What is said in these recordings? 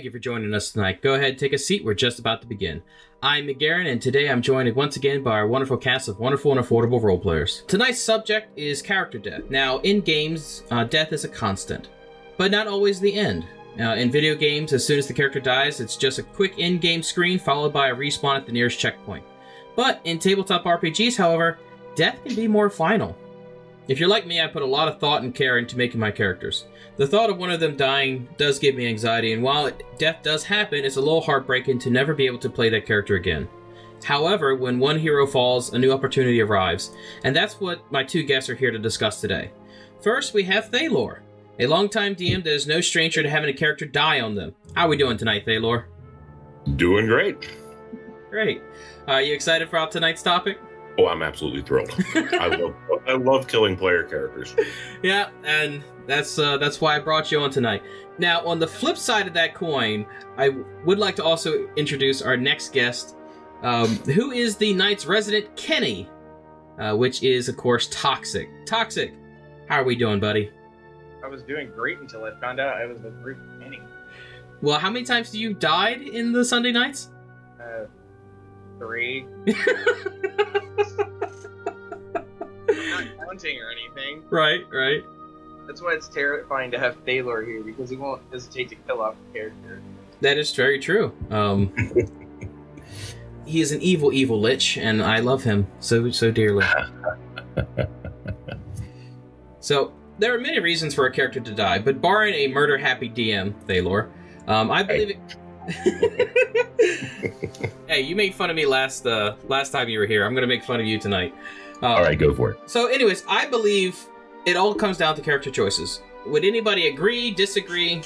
you for joining us tonight. Go ahead, take a seat. We're just about to begin. I'm Midgarin, and today I'm joined once again by our wonderful cast of wonderful and affordable role players. Tonight's subject is character death. Now, in games, death is a constant, but not always the end. In video games, as soon as the character dies, it's just a quick in-game screen followed by a respawn at the nearest checkpoint. But in tabletop RPGs, however, death can be more final. If you're like me, I put a lot of thought and care into making my characters. The thought of one of them dying does give me anxiety, and while death does happen, it's a little heartbreaking to never be able to play that character again. However, when one hero falls, a new opportunity arrives, and that's what my two guests are here to discuss today. First, we have Thalor, a longtime DM that is no stranger to having a character die on them. How are we doing tonight, Thalor? Doing great. Great. Are you excited for tonight's topic? Oh, I'm absolutely thrilled. I love killing player characters. Yeah, and that's why I brought you on tonight. Now, on the flip side of that coin, I would like to also introduce our next guest, who is the night's resident Kenny, which is, of course, Toxic. Toxic, how are we doing, buddy? I was doing great until I found out I was the group Kenny. Well, how many times have you died in the Sunday nights? 3. Not counting or anything. Right. That's why it's terrifying to have Thalor here, because he won't hesitate to kill off the character. That is very true. He is an evil, evil lich, and I love him so dearly. So, there are many reasons for a character to die, but barring a murder-happy DM, Thalor, I believe it... Hey, you made fun of me last time you were here. I'm going to make fun of you tonight. All right, go for it. So anyways, I believe it all comes down to character choices. Would anybody agree, disagree,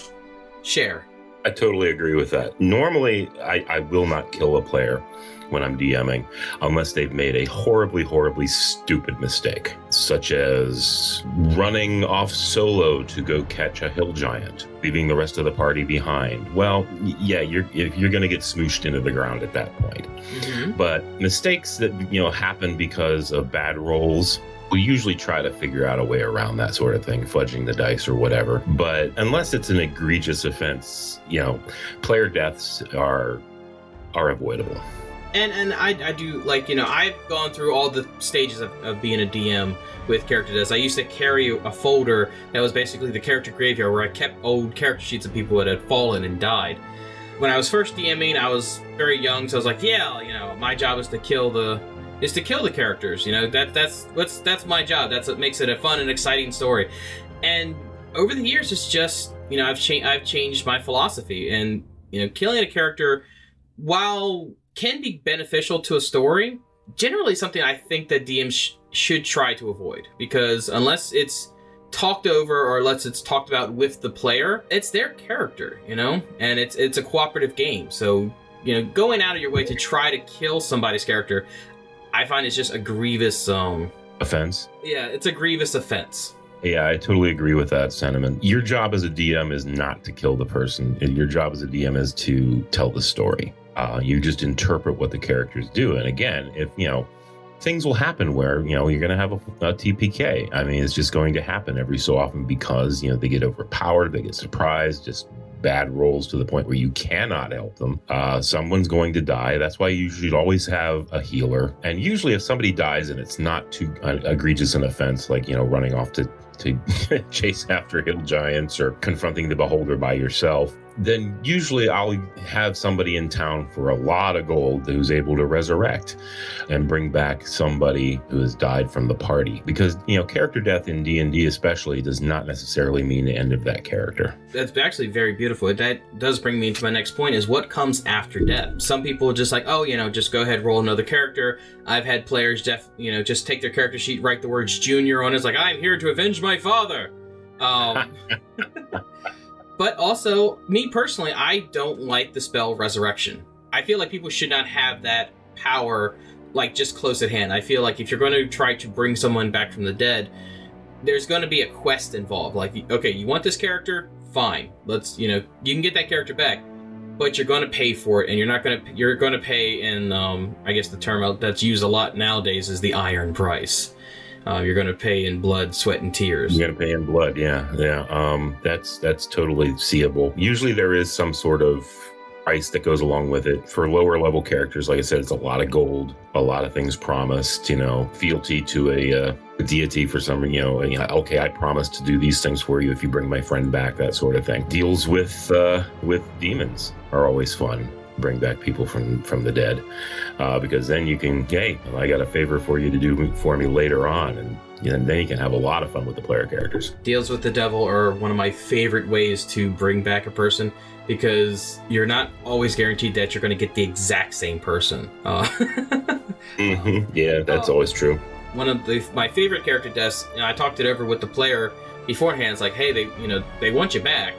share? I totally agree with that. Normally, I will not kill a player when I'm DMing unless they've made a horribly, horribly stupid mistake, such as running off solo to go catch a hill giant, leaving the rest of the party behind. Well, yeah, you're going to get smooshed into the ground at that point. Mm-hmm. But mistakes that, happen because of bad rolls, we usually try to figure out a way around that sort of thing, fudging the dice or whatever. But unless it's an egregious offense, player deaths are avoidable. And I do, I've gone through all the stages of being a DM with character deaths. I used to carry a folder that was basically the character graveyard where I kept old character sheets of people that had fallen and died. When I was first DMing, I was very young, so I was like, yeah, my job is to kill the characters. That's my job. That's what makes it a fun and exciting story. And over the years, it's just, I've changed my philosophy. And, killing a character, while can be beneficial to a story, generally something I think that DMs should try to avoid, because unless it's talked over or unless it's talked about with the player, it's their character, and it's a cooperative game. So, going out of your way to try to kill somebody's character, I find it's just a grievous offense. Yeah, it's a grievous offense. Yeah, I totally agree with that sentiment. Your job as a DM is not to kill the person. Your job as a DM is to tell the story. You just interpret what the characters do. And again, if, things will happen where, you're going to have a TPK. I mean, it's just going to happen every so often because, they get overpowered, they get surprised, just bad rolls to the point where you cannot help them. Someone's going to die. That's why you should always have a healer. And usually if somebody dies and it's not too egregious an offense, like, running off to chase after hill giants or confronting the beholder by yourself, then usually I'll have somebody in town for a lot of gold who's able to resurrect and bring back somebody who has died from the party. Because, character death in D&D especially does not necessarily mean the end of that character. That's actually very beautiful. That does bring me into my next point, is what comes after death. Some people are just like, oh, just go ahead, roll another character. I've had players, just take their character sheet, write the words junior on it. It's like, I'm here to avenge my father. But also, me personally, I don't like the spell Resurrection. I feel like people should not have that power, just close at hand. I feel like if you're going to try to bring someone back from the dead, there's going to be a quest involved. Like, okay, you want this character? Fine. Let's, you can get that character back, but you're going to pay for it, and you're going to pay in, I guess the term that's used a lot nowadays is the iron price. You're going to pay in blood, sweat, and tears. You're going to pay in blood, yeah. That's totally seeable. Usually there is some sort of price that goes along with it. For lower level characters, like I said, it's a lot of gold, a lot of things promised, fealty to a deity for some, okay, I promise to do these things for you if you bring my friend back, that sort of thing. Deals with demons are always fun. Bring back people from the dead, because then you can, hey, I got a favor for you to do for me later on, and then you can have a lot of fun with the player characters. Deals with the devil are one of my favorite ways to bring back a person, because you're not always guaranteed that you're going to get the exact same person. Yeah, that's always true. One of my favorite character deaths, I talked it over with the player beforehand. It's like, hey, they want you back.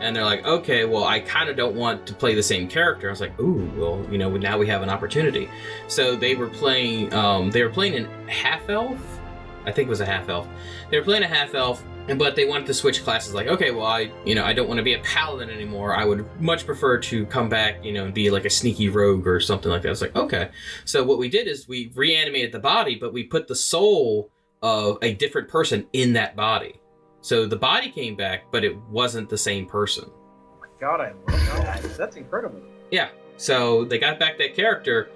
And they're like, okay, well, I kind of don't want to play the same character. I was like, ooh, well, now we have an opportunity. So they were playing in half-elf. I think it was a half-elf. They were playing a half-elf, but they wanted to switch classes. Like, okay, well, I don't want to be a paladin anymore. I would much prefer to come back, and be like a sneaky rogue or something like that. I was like, okay. So what we did is we reanimated the body, but we put the soul of a different person in that body. So the body came back, but it wasn't the same person. Oh my god, I love that. That's incredible. Yeah. So they got back that character,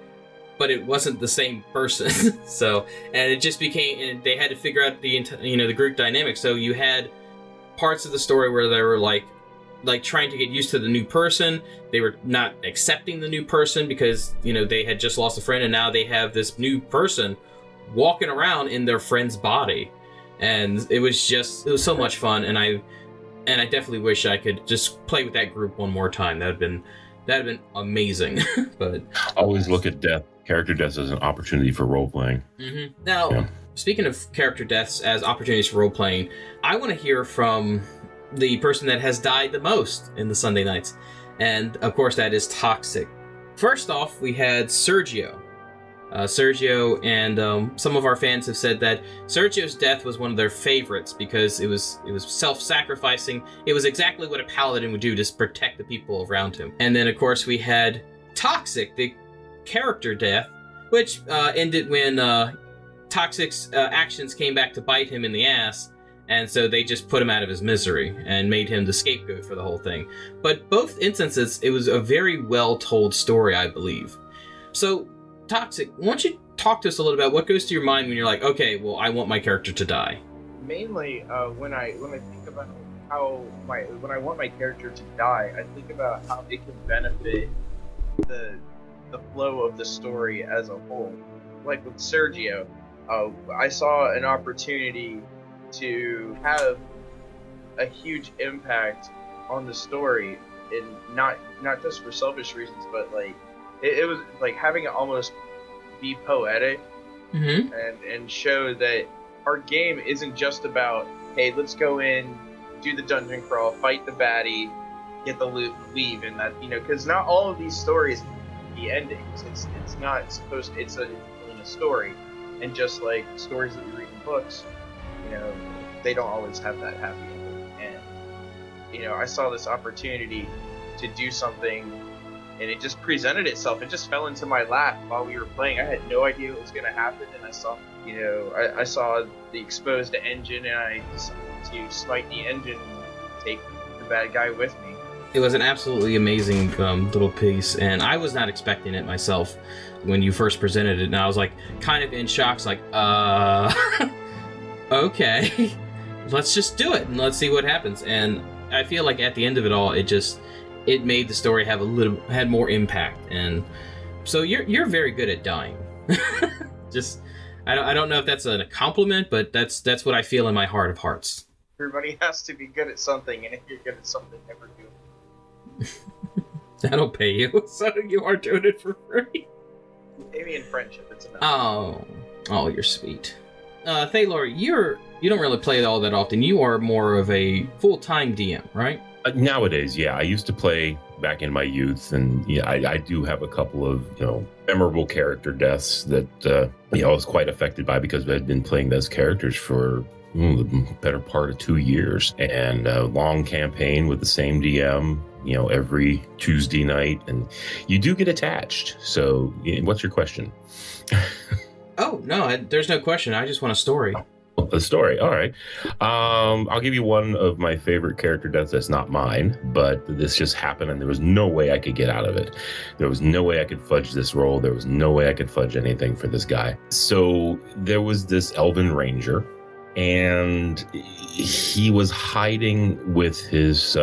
but it wasn't the same person. And it just became, and they had to figure out the group dynamic. So you had parts of the story where they were like trying to get used to the new person. They were not accepting the new person because, they had just lost a friend, and now they have this new person walking around in their friend's body. And it was so much fun, and I definitely wish I could just play with that group one more time. That'd been amazing. But always look at character deaths as an opportunity for role playing. Mm-hmm. Now, Speaking of character deaths as opportunities for role playing, I want to hear from the person that has died the most in the Sunday nights, and of course that is Toxic. First off, we had Sergio. Sergio, and some of our fans have said that Sergio's death was one of their favorites because it was self-sacrificing. It was exactly what a paladin would do to protect the people around him. And then, of course, we had Toxic, the character death, which ended when Toxic's actions came back to bite him in the ass, and so they just put him out of his misery and made him the scapegoat for the whole thing. But both instances, it was a very well-told story, I believe. So, Toxic, why don't you talk to us a little about what goes to your mind when you're like, okay, well, I want my character to die? Mainly, when I think about when I want my character to die, I think about how it can benefit the flow of the story as a whole. Like with Sergio, I saw an opportunity to have a huge impact on the story, and not just for selfish reasons, but like it was like having it almost be poetic, and show that our game isn't just about, hey, let's go in, do the dungeon crawl, fight the baddie, get the loot, leave, and that, because not all of these stories be endings. It's not supposed to, it's a story, and just like stories that we read in books, they don't always have that happy ending. And I saw this opportunity to do something, and it just presented itself. It just fell into my lap while we were playing. I had no idea what was going to happen, and I saw, I saw the exposed engine, and I decided to smite the engine and take the bad guy with me. It was an absolutely amazing little piece, and I was not expecting it myself when you first presented it, and I was like kind of in shock, like, okay, let's just do it and let's see what happens. And I feel like at the end of it all, it made the story had more impact. And so you're very good at dying. I don't know if that's a compliment, but that's what I feel in my heart of hearts. Everybody has to be good at something, and if you're good at something, never do it. That'll pay you, so you are doing it for free. Pay me in friendship, it's enough. Oh, you're sweet. Thalor, you don't really play all that often. You are more of a full-time DM, right? Nowadays, yeah. I used to play back in my youth, and I do have a couple of memorable character deaths that I was quite affected by because I had been playing those characters for the better part of 2 years, and a long campaign with the same DM, every Tuesday night, and you do get attached. So, what's your question? Oh, No, there's no question. I just want a story. A story. All right. I'll give you one of my favorite character deaths that's not mine, but this just happened and there was no way I could get out of it. There was no way I could fudge this roll. There was no way I could fudge anything for this guy. So there was this elven ranger, and he was hiding with his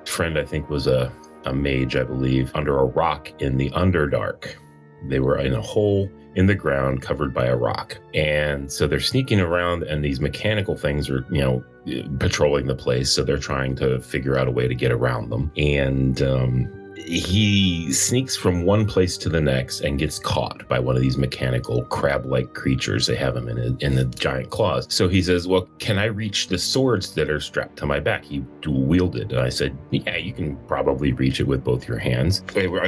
friend, I think was a mage, I believe, under a rock in the Underdark. They were in a hole in the ground covered by a rock. And so they're sneaking around, and these mechanical things are, patrolling the place. So they're trying to figure out a way to get around them. And he sneaks from one place to the next and gets caught by one of these mechanical crab-like creatures. They have him in the giant claws. So he says, well, can I reach the swords that are strapped to my back? He dual-wielded. And I said, yeah, you can probably reach it with both your hands. They were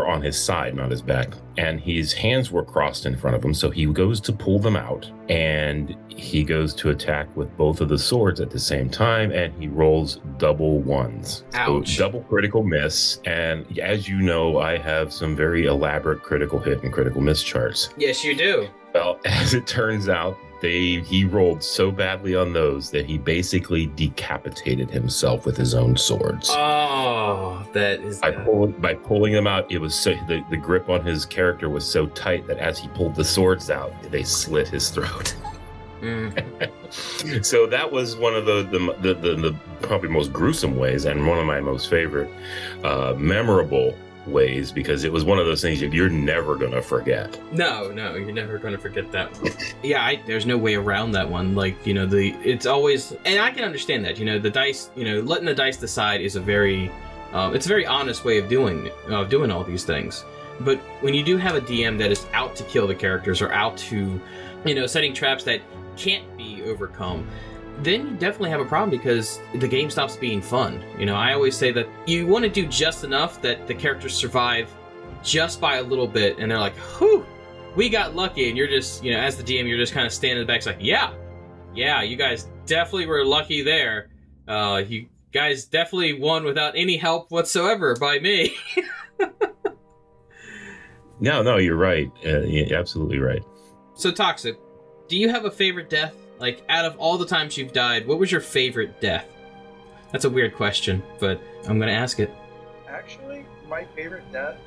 on his side, not his back. And his hands were crossed in front of him. So he goes to pull them out, and he goes to attack with both of the swords at the same time, and he rolls double ones. Ouch. So double critical miss. And as you know, I have some very elaborate critical hit and critical miss charts. Yes, you do. Well, as it turns out, he rolled so badly on those that he basically decapitated himself with his own swords. Oh, that is... By pulling them out, it was so the grip on his character was so tight that as he pulled the swords out, they slit his throat. So that was one of the probably most gruesome ways, and one of my most favorite memorable ways, because it was one of those things you're never gonna forget. No, you're never gonna forget that one. Yeah, there's no way around that one. Like, it's always, and I can understand that. The dice, letting the dice decide is a very honest way of doing all these things. But when you do have a DM that is out to kill the characters, or out to, setting traps that can't be overcome, then you definitely have a problem, because the game stops being fun. I always say that you want to do just enough that the characters survive just by a little bit, and they're like, whew, we got lucky, and you're just, as the DM, you're just kind of standing in the back, it's like, yeah, you guys definitely were lucky there. You guys definitely won without any help whatsoever by me. No, you're right. You're absolutely right. So, Toxic, do you have a favorite death? Like, out of all the times you've died, what was your favorite death? That's a weird question, but I'm going to ask it. Actually, my favorite death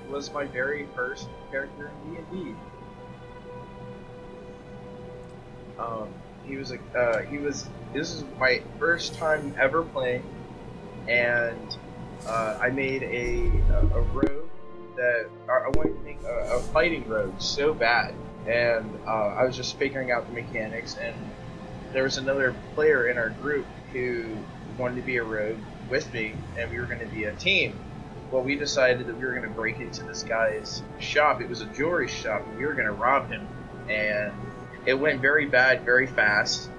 was my very first character in D&D. This is my first time ever playing, and I made a rogue that I wanted to make a fighting rogue so bad. And I was just figuring out the mechanics, and there was another player in our group who wanted to be a rogue with me, and we were going to be a team. Well, we decided that we were going to break into this guy's shop. It was a jewelry shop, and we were going to rob him. And it went very bad, very fast,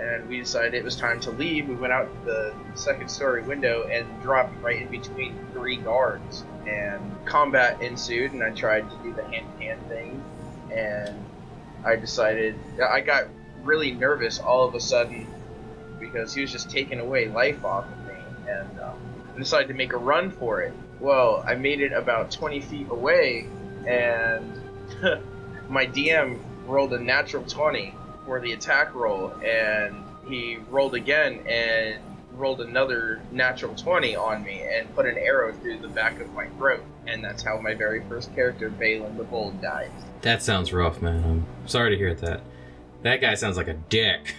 and we decided it was time to leave. We went out the second story window and dropped right in between 3 guards. And combat ensued, and I tried to do the hand-to-hand thing. And I got really nervous all of a sudden, because he was just taking away life off of me, and I decided to make a run for it. Well, I made it about 20 feet away, and my DM rolled a natural 20 for the attack roll, and he rolled again and rolled another natural 20 on me and put an arrow through the back of my throat. And that's how my very first character, Balin the Bold, died. That sounds rough, man. I'm sorry to hear that. That guy sounds like a dick.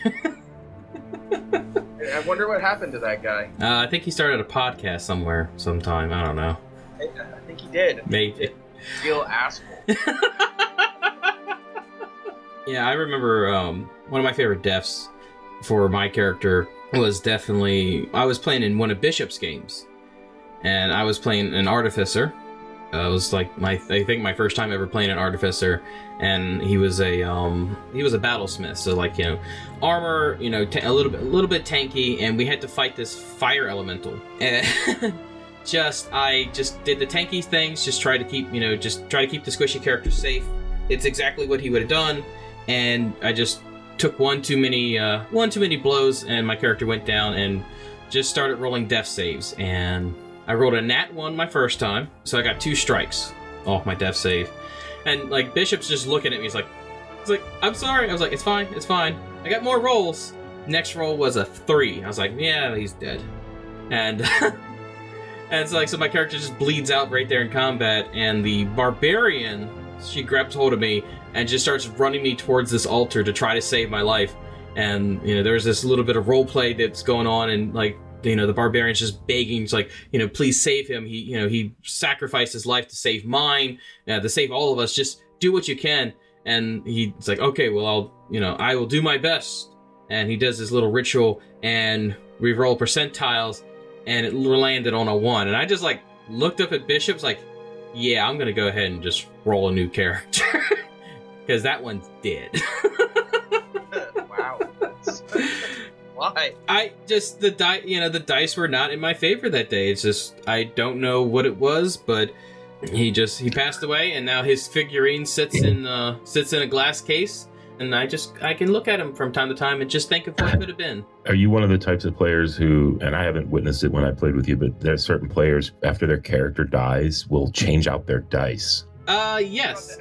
I wonder what happened to that guy. I think he started a podcast sometime. I don't know. I think he did. Maybe. Real asshole. Yeah, I remember one of my favorite deaths for my character was definitely, I was playing in one of Bishop's games, and I was playing an artificer. It was like I think my first time ever playing an artificer, and he was a battlesmith, so like, armor, a little bit tanky, and we had to fight this fire elemental. And I just did the tanky things, just try to keep the squishy character safe. It's exactly what he would have done, and I just took one too many blows, and my character went down and just started rolling death saves, and I rolled a nat 1 my first time, so I got 2 strikes off my death save. And like Bishop's just looking at me, he's like, was like, I'm sorry. I was like, it's fine. It's fine. I got more rolls. Next roll was a 3. I was like, yeah, he's dead. And and it's like, so my character just bleeds out right there in combat, and the barbarian, she grabs hold of me and just starts running me towards this altar to try to save my life. And, you know, there's this little bit of role play that's going on, and like, you know, the barbarian's just begging, it's like, you know, please save him. He, you know, he sacrificed his life to save mine, to save all of us. Just do what you can. And he's like, okay, well, I will do my best. And he does this little ritual, and we roll percentiles, and it landed on a 1. And I just like looked up at Bishop's like, yeah, I'm gonna go ahead and just roll a new character because that one's dead. Wow. Why? I just the dice were not in my favor that day. It's just I don't know what it was, but he passed away, and now his figurine sits in a glass case. And I can look at him from time to time and just think of what could have been. Are you one of the types of players who, and I haven't witnessed it when I played with you, but there's certain players, after their character dies, will change out their dice? Yes.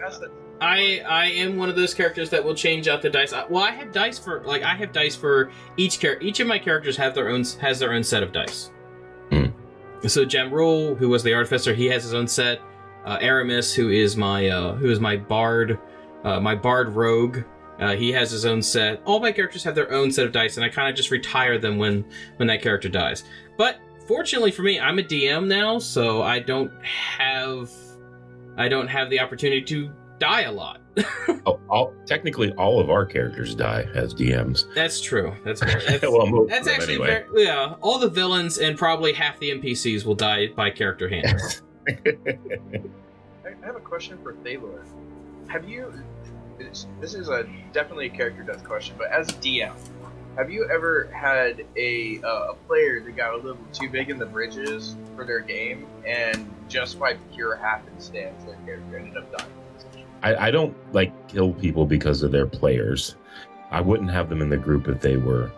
I am one of those characters that will change out the dice. Well, I have dice for each character. Each of my characters has their own set of dice. So Jamrul, who was the artificer, he has his own set. Aramis, who is my bard rogue. He has his own set. All my characters have their own set of dice, and I kind of just retire them when that character dies. But fortunately for me, I'm a DM now, so I don't have the opportunity to die a lot. Technically, all of our characters die as DMs. That's true. That's well, that's actually anyway. yeah. All the villains and probably half the NPCs will die by character hand. I have a question for Thalor. Have you? This is definitely a character death question, but as a DM, have you ever had a player that got a little too big in the bridges for their game, and just by pure happenstance, their character ended up dying? I don't like kill people because of their players. I wouldn't have them in the group if they were,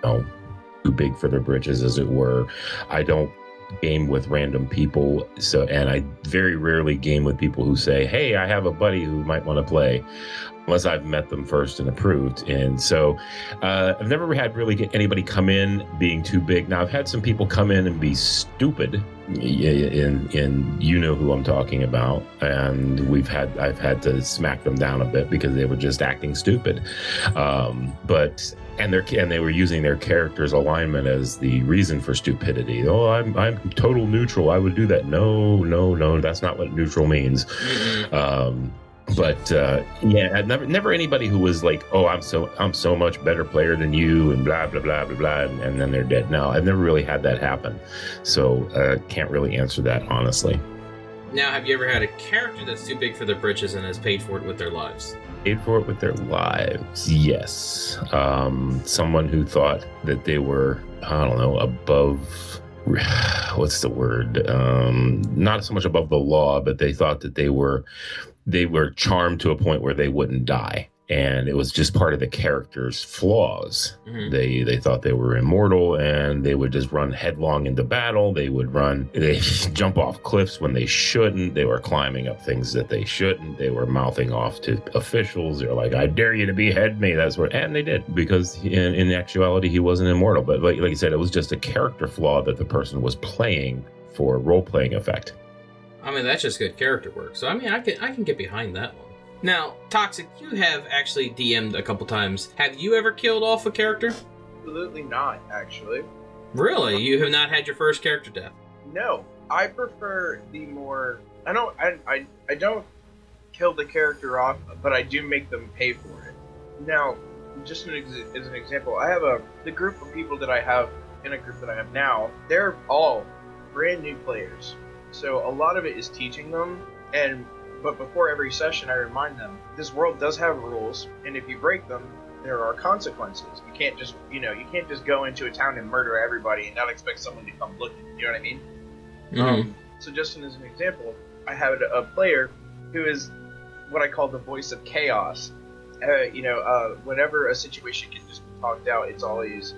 too big for their britches, as it were. I don't game with random people, and I very rarely game with people who say, hey, I have a buddy who might want to play, unless I've met them first and approved. And so I've never had really anybody come in being too big. Now, I've had some people come in and be stupid, in you know who I'm talking about, and I've had to smack them down a bit because they were just acting stupid. And they were using their character's alignment as the reason for stupidity. Oh, I'm total neutral. I would do that. No, that's not what neutral means. Mm-hmm. Never anybody who was like, oh, I'm so much better player than you, and blah blah blah blah blah, and then they're dead. No, I've never really had that happen, so can't really answer that honestly. Now, have you ever had a character that's too big for their britches and has paid for it with their lives? Paid for it with their lives, yes. Someone who thought that they were, I don't know, above, what's the word? Not so much above the law, but they thought that they were charmed to a point where they wouldn't die. And it was just part of the character's flaws. Mm-hmm. They thought they were immortal, and they would just run headlong into battle. They jump off cliffs when they shouldn't. They were climbing up things that they shouldn't. They were mouthing off to officials. They're like, I dare you to behead me. And they did, because in actuality, he wasn't immortal. But like I said, it was just a character flaw that the person was playing for role-playing effect. I mean, that's just good character work. So, I mean, I can get behind that one. Now, Toxic, you have actually DM'd a couple times. Have you ever killed off a character? Absolutely not, actually. Really? You have not had your first character death? No. I prefer the more... I don't kill the character off, but I do make them pay for it. Now, just as an example, I have the group of people that I have in a group that I have now, they're all brand new players. So a lot of it is teaching them, but before every session I remind them, this world does have rules, and if you break them, there are consequences. You can't just go into a town and murder everybody and not expect someone to come looking. You know what I mean? Mm-hmm. So just as an example, I had a player who is what I call the voice of chaos. Whenever a situation can just be talked out, it's always,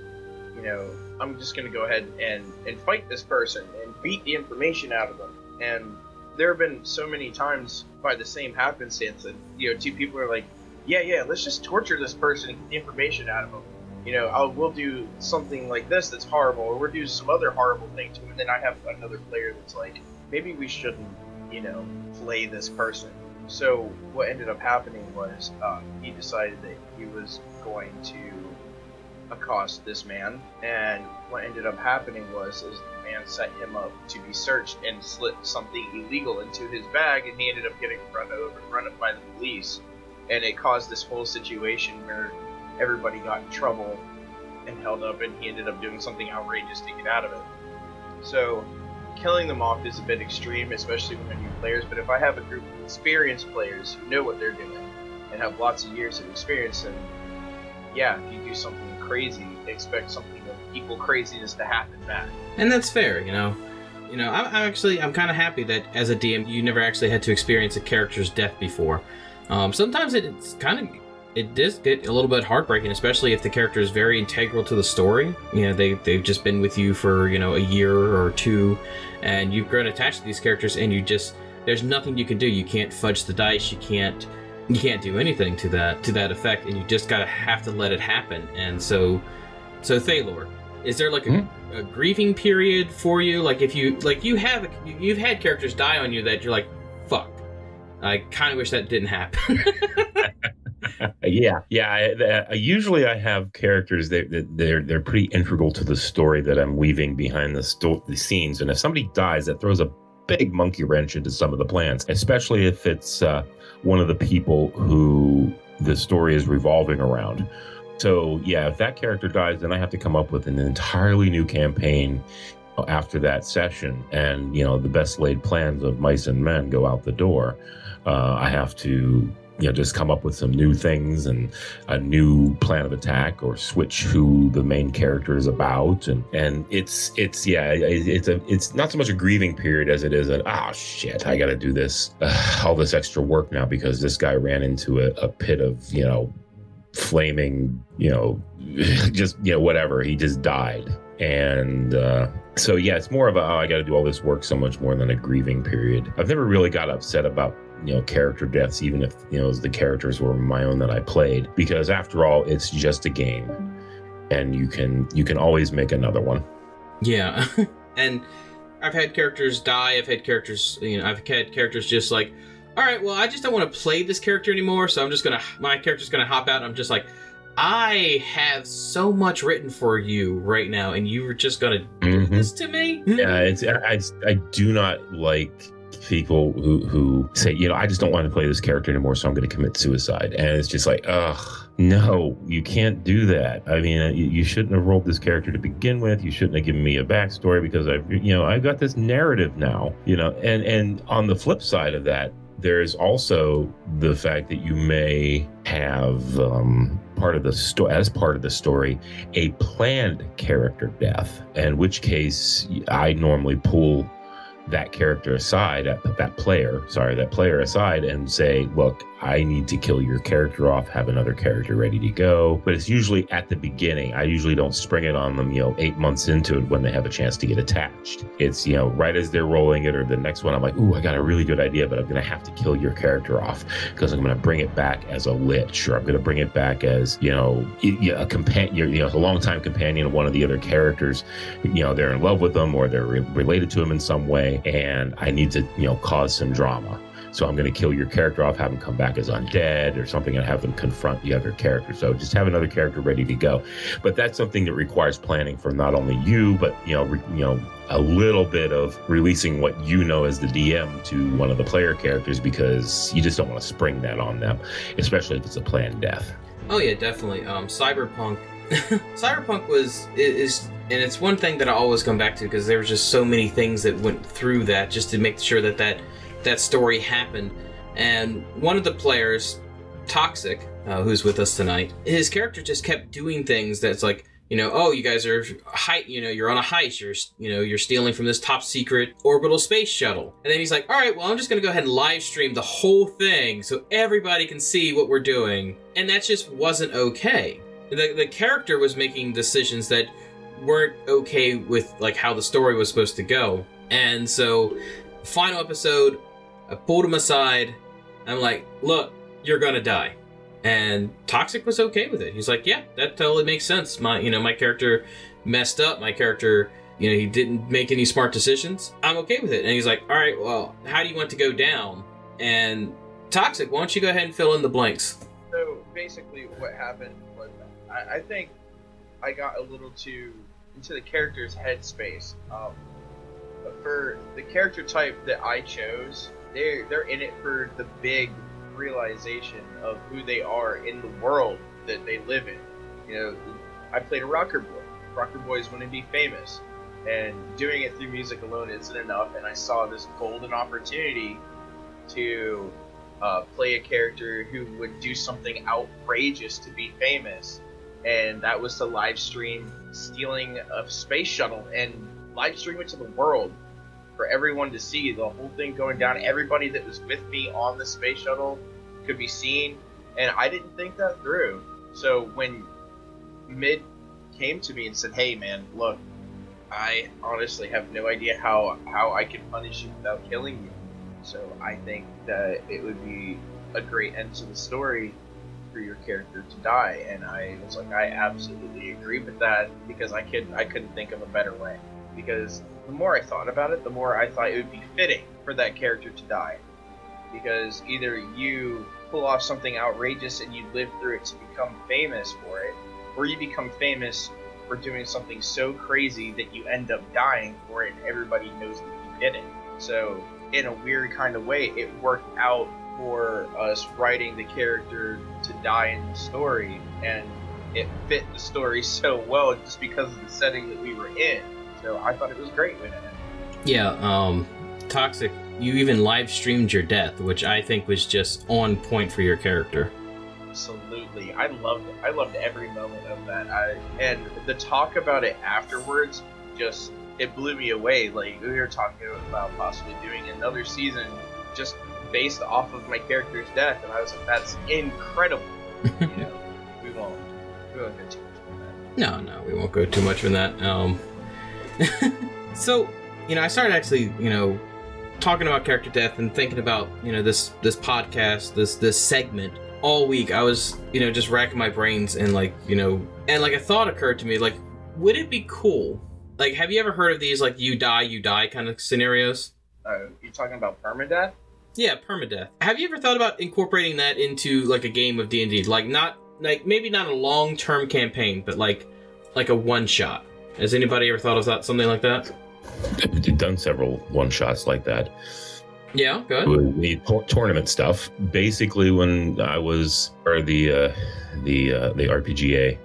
I'm just going to go ahead and fight this person and beat the information out of them. And there have been so many times by the same happenstance that, two people are like, yeah, let's just torture this person and get the information out of them. You know, we'll do something like this that's horrible, or we'll do some other horrible thing to him, and then I have another player that's like, maybe we shouldn't, you know, play this person. So what ended up happening was he decided that he was going to accost this man, and what ended up happening was the man set him up to be searched and slipped something illegal into his bag, and he ended up getting run up by the police, and it caused this whole situation where everybody got in trouble and held up, and he ended up doing something outrageous to get out of it. So killing them off is a bit extreme, especially when they're new players, but if I have a group of experienced players who know what they're doing and have lots of years of experience, then yeah, if you do something crazy, expect something of equal craziness to happen back. And that's fair, you know. I'm kind of happy that as a DM, you never actually had to experience a character's death before. Sometimes it does get a little bit heartbreaking, especially if the character is very integral to the story. You know, they've just been with you for, you know, a year or two, and you've grown attached to these characters, and there's nothing you can do. You can't fudge the dice. You can't do anything to that effect, and you just have to let it happen. And so Thalor, is there like a grieving period for you? Like if you've had characters die on you that you're like, fuck, I kind of wish that didn't happen. Usually I have characters they're pretty integral to the story that I'm weaving behind the scenes, and if somebody dies, that throws a big monkey wrench into some of the plans, especially if it's one of the people who the story is revolving around. So yeah, if that character dies, then I have to come up with an entirely new campaign after that session, and you know, the best laid plans of mice and men go out the door. I have to, you know, just come up with some new things and a new plan of attack, or switch who the main character is about, and it's not so much a grieving period as it is an shit, I got to do this all this extra work now because this guy ran into a pit of, you know, flaming, you know, just, you know, whatever, he just died. And so yeah, it's more of I got to do all this work so much more than a grieving period. I've never really got upset about, you know, character deaths, even if, you know, the characters were my own that I played, because after all, it's just a game, and you can always make another one. Yeah. And I've had characters die. I've had characters just like, all right, well, I just don't want to play this character anymore, so my character's gonna hop out, and I'm just like, I have so much written for you right now, and you were just gonna do this to me? Yeah, I do not like people who say, you know, I just don't want to play this character anymore, so I'm going to commit suicide. And it's just like, ugh, no, you can't do that. I mean, you shouldn't have rolled this character to begin with. You shouldn't have given me a backstory, because I've got this narrative now, you know. And on the flip side of that, there's also the fact that you may have as part of the story a planned character death, in which case I normally pull that character aside, that player aside, and say, look, I need to kill your character off, have another character ready to go. But it's usually at the beginning. I usually don't spring it on them, 8 months into it when they have a chance to get attached. It's, right as they're rolling it, or the next one, I'm like, ooh, I got a really good idea, but I'm going to have to kill your character off because I'm going to bring it back as a lich, or I'm going to bring it back as, a companion, a longtime companion of one of the other characters. They're in love with them, or they're related to him in some way, and I need to, cause some drama. So I'm going to kill your character off, have them come back as undead or something, and have them confront the other character. So just have another character ready to go. But that's something that requires planning for not only you, but a little bit of releasing what you know as the DM to one of the player characters, because you just don't want to spring that on them, especially if it's a planned death. Oh yeah, definitely. Cyberpunk. Cyberpunk is and it's one thing that I always come back to, because there were just so many things that went through that just to make sure that story happened. And one of the players, Toxic, who's with us tonight, his character just kept doing things that's like, oh, you guys are you're on a heist, you're stealing from this top secret orbital space shuttle. And then he's like, all right, well, I'm just gonna go ahead and live stream the whole thing so everybody can see what we're doing. And that just wasn't okay. The character was making decisions that weren't okay with how the story was supposed to go. And so, final episode, I pulled him aside. I'm like, look, you're gonna die. And Toxic was okay with it. He's like, yeah, that totally makes sense. My character messed up. My character, he didn't make any smart decisions. I'm okay with it. And he's like, all right, well, how do you want to go down? And Toxic, why don't you go ahead and fill in the blanks? So basically what happened was I think I got a little too into the character's headspace. For the character type that I chose, they're in it for the big realization of who they are in the world that they live in. I played a rocker boy. Rocker boys want to be famous, and doing it through music alone isn't enough. And I saw this golden opportunity to play a character who would do something outrageous to be famous, and that was to live stream stealing a space shuttle and live stream it to the world for everyone to see. The whole thing going down, everybody that was with me on the space shuttle could be seen, and I didn't think that through. So when Mid came to me and said, hey man, look, I honestly have no idea how I can punish you without killing you, so I think that it would be a great end to the story for your character to die. And I was like, I absolutely agree with that, because I couldn't think of a better way. Because the more I thought about it, the more I thought it would be fitting for that character to die. Because either you pull off something outrageous and you live through it to become famous for it, or you become famous for doing something so crazy that you end up dying for it and everybody knows that you did it. So in a weird kind of way, it worked out for us writing the character to die in the story, and it fit the story so well just because of the setting that we were in. So I thought it was great when it ended. Yeah, Toxic, you even live streamed your death, which I think was just on point for your character. Absolutely, I loved it. I loved every moment of that. And the talk about it afterwards, it blew me away. Like, we were talking about possibly doing another season just based off of my character's death, and I was like, that's incredible. We won't go too much on that. No, we won't go too much on that. So, I started actually, talking about character death and thinking about, this podcast, this segment all week. I was, just racking my brains and and a thought occurred to me, like, would it be cool? Like, have you ever heard of these, like, you die kind of scenarios? You're talking about permadeath? Yeah, permadeath. Have you ever thought about incorporating that into, like, a game of D&D? Maybe not a long-term campaign, but like a one-shot. Has anybody ever thought of something like that? I've done several one-shots like that. Yeah, good. The tournament stuff. Basically, when I was the RPGA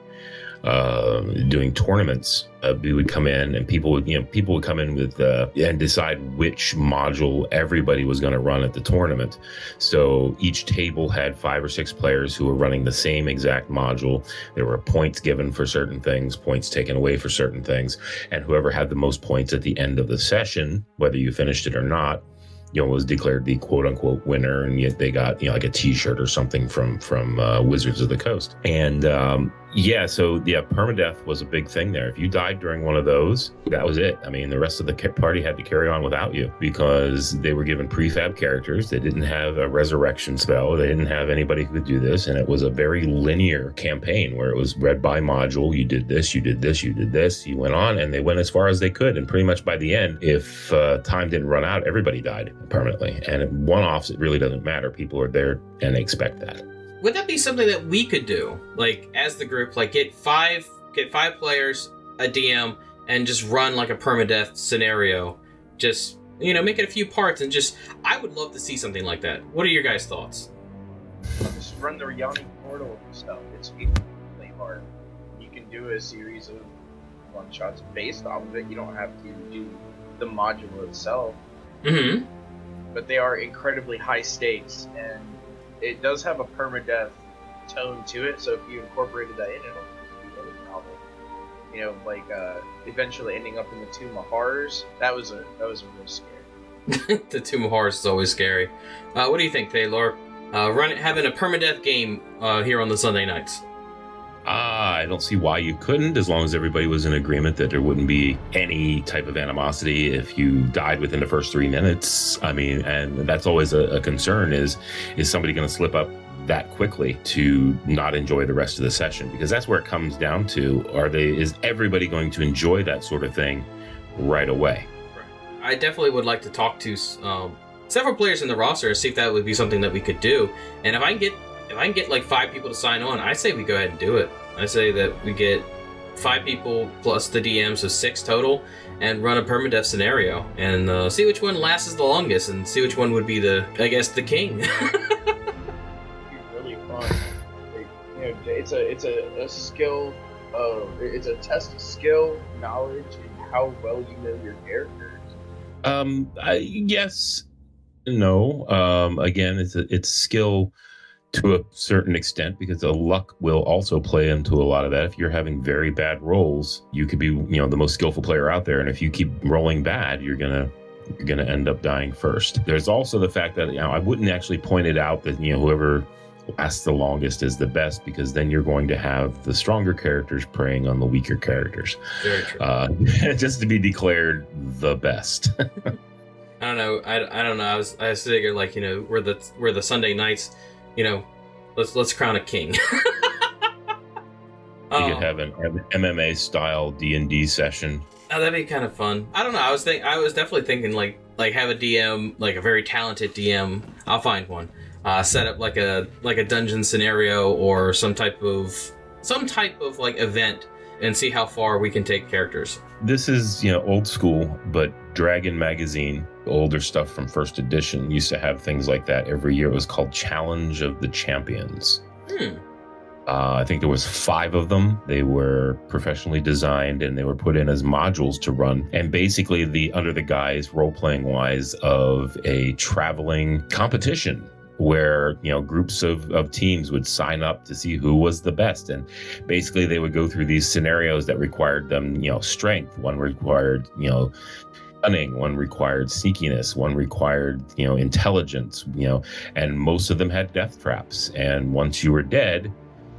doing tournaments, we would come in and people would come in with and decide which module everybody was going to run at the tournament. So each table had 5 or 6 players who were running the same exact module. There were points given for certain things, points taken away for certain things, and whoever had the most points at the end of the session, whether you finished it or not, was declared the quote-unquote winner, and yet they got like a T-shirt or something from Wizards of the Coast. And permadeath was a big thing there. If you died during one of those, that was it. I mean, the rest of the party had to carry on without you, because they were given prefab characters. They didn't have a resurrection spell. They didn't have anybody who could do this, and it was a very linear campaign where it was read by module. You did this, you did this, you did this. You went on, and they went as far as they could. And pretty much by the end, if time didn't run out, everybody died permanently. And one-offs, it really doesn't matter. People are there and they expect that. Would that be something that we could do, like, as the group, like get five players, a DM, and just run like a permadeath scenario? Just, make it a few parts, and I would love to see something like that. What are your guys' thoughts? Just run the yawning portal and stuff. It's really hard. You can do a series of one-shots based off of it. You don't have to do the module itself. Mm-hmm. But they are incredibly high stakes, and it does have a permadeath tone to it, so if you incorporated that in, it'll be really novel. Eventually ending up in the Tomb of Horrors. That was a real scary. The Tomb of Horrors is always scary. What do you think, Thalor? Having a permadeath game here on the Sunday nights. I don't see why you couldn't, as long as everybody was in agreement that there wouldn't be any type of animosity if you died within the first 3 minutes. I mean, and that's always a concern, is somebody going to slip up that quickly to not enjoy the rest of the session, because that's where it comes down to, is everybody going to enjoy that sort of thing right away? I definitely would like to talk to several players in the roster to see if that would be something that we could do. And if I can get like 5 people to sign on, I say we go ahead and do it. I say that we get 5 people plus the DM, so 6 total, and run a permadeath scenario and see which one lasts the longest and see which one would be the king. It'd be really fun. It's a skill. It's a test of skill, knowledge, and how well you know your characters. Yes, no. Again, it's skill to a certain extent, because the luck will also play into a lot of that. If you're having very bad rolls, you could be, the most skillful player out there, and if you keep rolling bad, you're gonna end up dying first. There's also the fact that I wouldn't actually point it out that whoever lasts the longest is the best, because then you're going to have the stronger characters preying on the weaker characters. Very true. Just to be declared the best. I don't know. I don't know. I was thinking like we're the Sunday nights. Let's crown a king. You could have an MMA style D&D session. Oh, that'd be kind of fun. I don't know. I was definitely thinking like have a DM, like a very talented DM. I'll find one. Set up like a dungeon scenario or some type of like event, and see how far we can take characters. This is old school, but Dragon Magazine, older stuff from first edition, used to have things like that every year. It was called Challenge of the Champions. I think there was 5 of them. They were professionally designed, and they were put in as modules to run, and basically under the guise, role-playing wise, of a traveling competition where groups of teams would sign up to see who was the best, and basically they would go through these scenarios that required them strength. One required cunning, one required sneakiness, one required intelligence, and most of them had death traps. And once you were dead,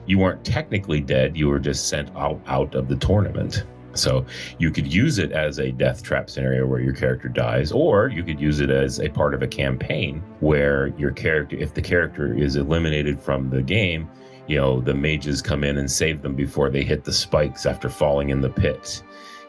you weren't technically dead, you were just sent out of the tournament. So you could use it as a death trap scenario where your character dies, or you could use it as a part of a campaign where your character, if the character is eliminated from the game, the mages come in and save them before they hit the spikes after falling in the pit,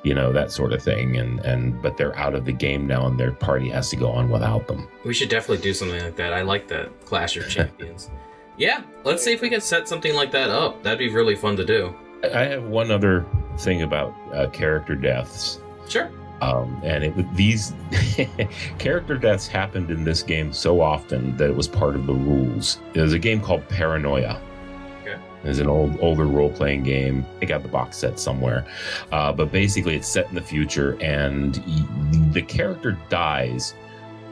that sort of thing. But they're out of the game now, and their party has to go on without them. We should definitely do something like that. I like that Clash of Champions. Yeah, let's see if we can set something like that up. That'd be really fun to do. I have one other thing about character deaths. Sure. And these character deaths happened in this game so often that it was part of the rules. There's a game called Paranoia. Okay. It's an older role-playing game. I got the box set somewhere. But basically it's set in the future, and the character dies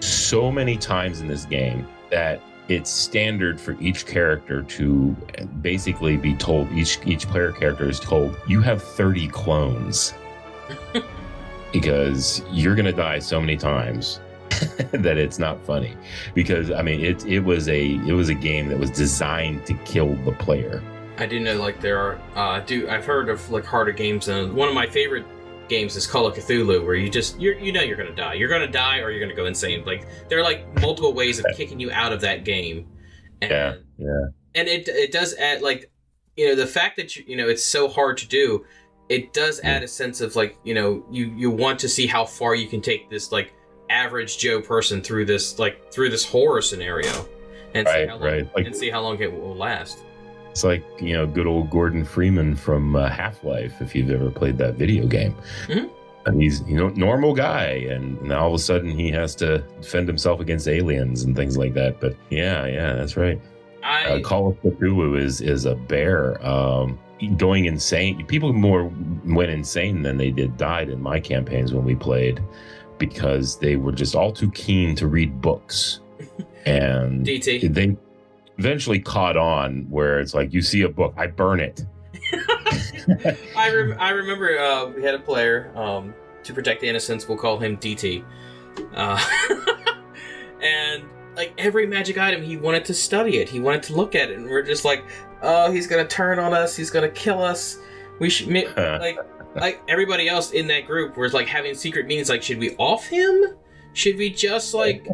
so many times in this game that it's standard for each character to basically be told, each player character is told, you have 30 clones. Because you're going to die so many times that it's not funny. Because, it was a game that was designed to kill the player. I do know, like, there are, I've heard of, like, harder games, and one of my favorite games is Call of Cthulhu, where you're gonna die. You're gonna die, or you're gonna go insane. Like, there are like multiple ways of kicking you out of that game. And, yeah. And it does add, like, the fact that it's so hard to do. It does add a sense of, like, you want to see how far you can take this, like, average Joe person through this horror scenario, and see how long it will last. It's like, good old Gordon Freeman from Half-Life, if you've ever played that video game. Mm-hmm. And he's, normal guy, and now all of a sudden he has to defend himself against aliens and things like that. But yeah, that's right. Call of Cthulhu is a bear. Going insane. People more went insane than they died in my campaigns when we played, because they were just all too keen to read books. And DT. They eventually caught on where it's like, you see a book, I burn it. I remember we had a player, to protect the innocents, we'll call him DT. And like every magic item, he wanted to study it. He wanted to look at it. And we're just like, oh, he's going to turn on us. He's going to kill us. We should, like everybody else in that group was like having secret meetings. Like, should we off him? Should we just like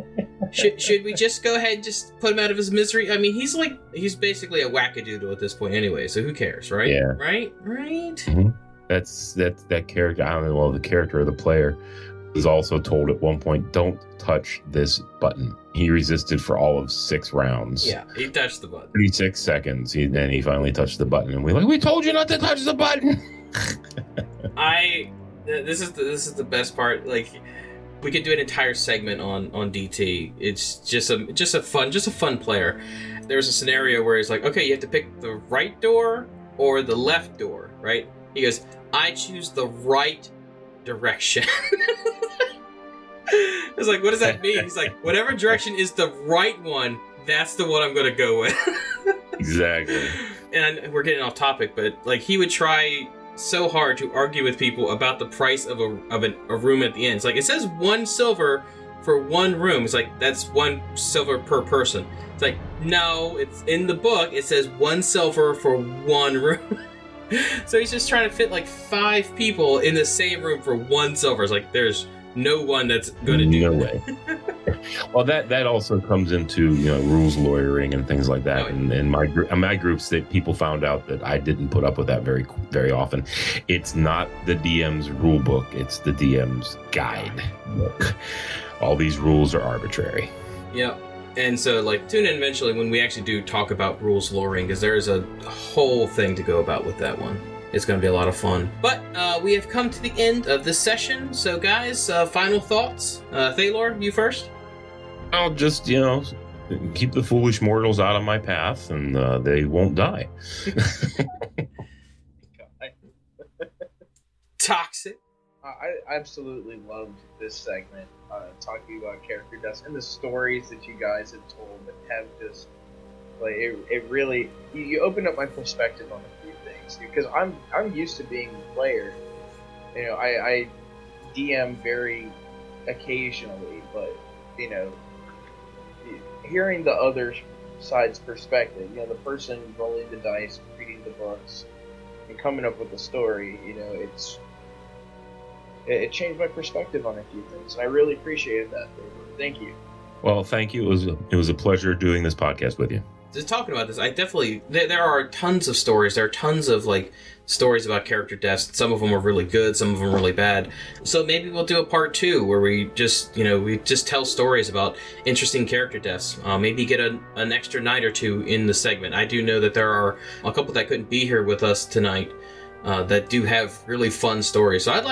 should we just go ahead and just put him out of his misery? I mean, he's basically a wackadoodle at this point anyway, so who cares, right? Yeah. Right? Mm-hmm. That's that character. I don't know. Well, the character or the player was also told at one point, "Don't touch this button." He resisted for all of 6 rounds. Yeah, he touched the button. 36 seconds. Then he finally touched the button, and we're like, "We told you not to touch the button." This is the best part. Like, we could do an entire segment on DT. It's just a fun player. There's a scenario where it's like, okay, you have to pick the right door or the left door, right? He goes, I choose the right direction. It's like, what does that mean? He's like, whatever direction is the right one, that's the one I'm gonna go with. Exactly. And we're getting off topic, but like, he would try so hard to argue with people about the price of a room at the end. It's like, it says 1 silver for 1 room. It's like, that's 1 silver per person. It's like, no, it's in the book. It says 1 silver for 1 room. So he's just trying to fit like 5 people in the same room for 1 silver. It's like, there's no one that's going to do no that. way. Well, that also comes into rules lawyering and things like that. Oh, And in my groups, that people found out that I didn't put up with that very often. It's not the DM's rule book; it's the DM's guide book. All these rules are arbitrary. Yeah. And so, like, tune in eventually when we actually do talk about rules lawyering, because there's a whole thing to go about with that one. It's going to be a lot of fun. But we have come to the end of this session. So, guys, final thoughts. Thalor, you first. I'll just, keep the foolish mortals out of my path, and they won't die. Toxic. I absolutely loved this segment, talking about character deaths and the stories that you guys have told that have just, like, it really, you opened up my perspective on a few things, because I'm used to being the player. I DM very occasionally, but, hearing the other side's perspective, the person rolling the dice, reading the books, and coming up with a story, it changed my perspective on a few things, and I really appreciated that. Thank you. Well, thank you. It was a pleasure doing this podcast with you. Just talking about this, I definitely, there are tons of stories. There are tons of, like, stories about character deaths. Some of them are really good, some of them are really bad. So maybe we'll do a part 2 where we just, we just tell stories about interesting character deaths. Maybe get an extra night or 2 in the segment. I do know that there are a couple that couldn't be here with us tonight that do have really fun stories. So that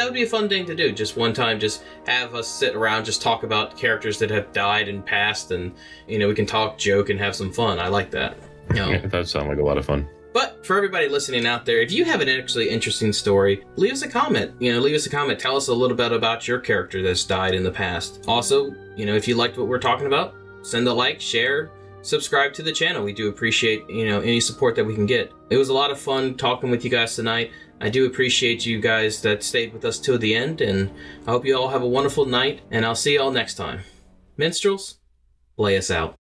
would be a fun thing to do. Just one time, just have us sit around, just talk about characters that have died and passed, and, we can talk, joke, and have some fun. I like that. Yeah, that would sound like a lot of fun. But for everybody listening out there, if you have an actually interesting story, leave us a comment. Leave us a comment. Tell us a little bit about your character that's died in the past. Also, if you liked what we're talking about, send a like, share, subscribe to the channel. We do appreciate, any support that we can get. It was a lot of fun talking with you guys tonight. I do appreciate you guys that stayed with us till the end, and I hope you all have a wonderful night, and I'll see you all next time. Minstrels, play us out.